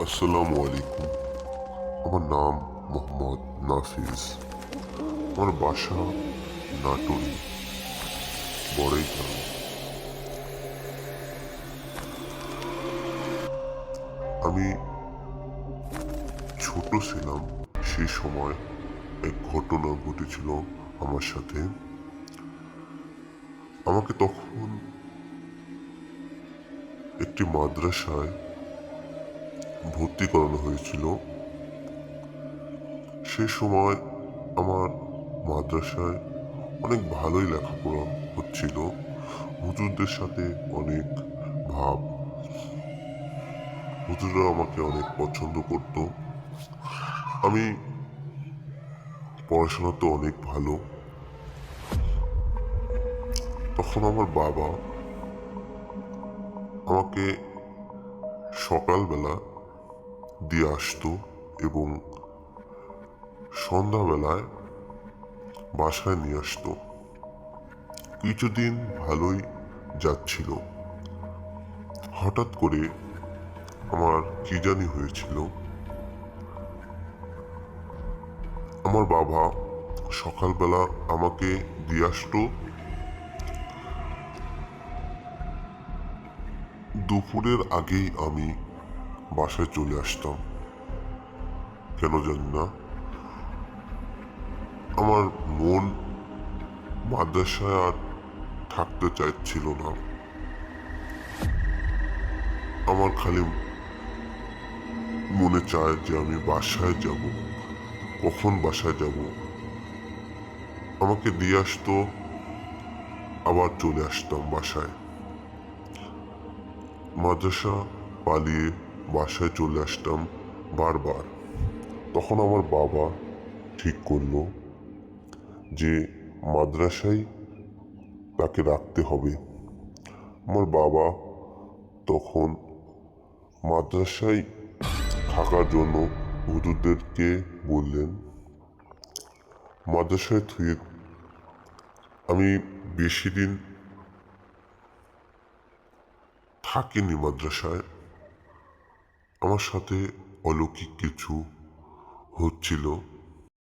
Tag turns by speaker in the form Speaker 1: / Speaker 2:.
Speaker 1: আসসালামু আলাইকুম। আমার নাম মোহাম্মদ নাফিজ। আমার বাসা নাটোরে, বড়াইগ্রাম। আমি ছোট ছিলাম, সেই সময় এক ঘটনা ঘটেছিল আমার সাথে। আমাকে তখন একটি মাদ্রাসায় ভর্তি করানো হয়েছিল। সে সময় আমার মাদ্রাসায় অনেক ভালোই লেখাপড়া হচ্ছিল। হুজুরদের সাথে অনেক ভাব, হুজুররা আমাকে অনেক পছন্দ করত। আমি পড়াশোনাতে অনেক ভালো। তখন আমার বাবা আমাকে সকালবেলা দিয়ে আসতো এবং সন্ধ্যাবেলায় বাসায় নিয়ে আসতো। কিছুদিন ভালোই যাচ্ছিল। হঠাৎ করে আমার কি জানি হয়েছিল। আমার বাবা সকালবেলা আমাকে দিয়ে আসতো, দুপুরের আগেই আমি বাসায় চলে আসতাম। কেন জানি না, আমার মন মাদ্রাসায় আর থাকতে চাইছিল না। আমার খালি মনে চায় যে আমি বাসায় যাব। কখন বাসায় যাব? আমাকে দিয়ে আসতো, আবার চলে আসতাম বাসায়। মাদ্রাসা পালিয়ে বাসায় চলে আসতাম বারবার। তখন আমার বাবা ঠিক করলো যে মাদ্রাসায় তাকে রাখতে হবে। আমার বাবা তখন মাদ্রাসায় থাকার জন্য হুজুরদেরকে বললেন। মাদ্রাসায় থুয়ে আমি বেশি দিন থাকিনি মাদ্রাসায়। আমার সাথে অলৌকিক কিছু হচ্ছিল।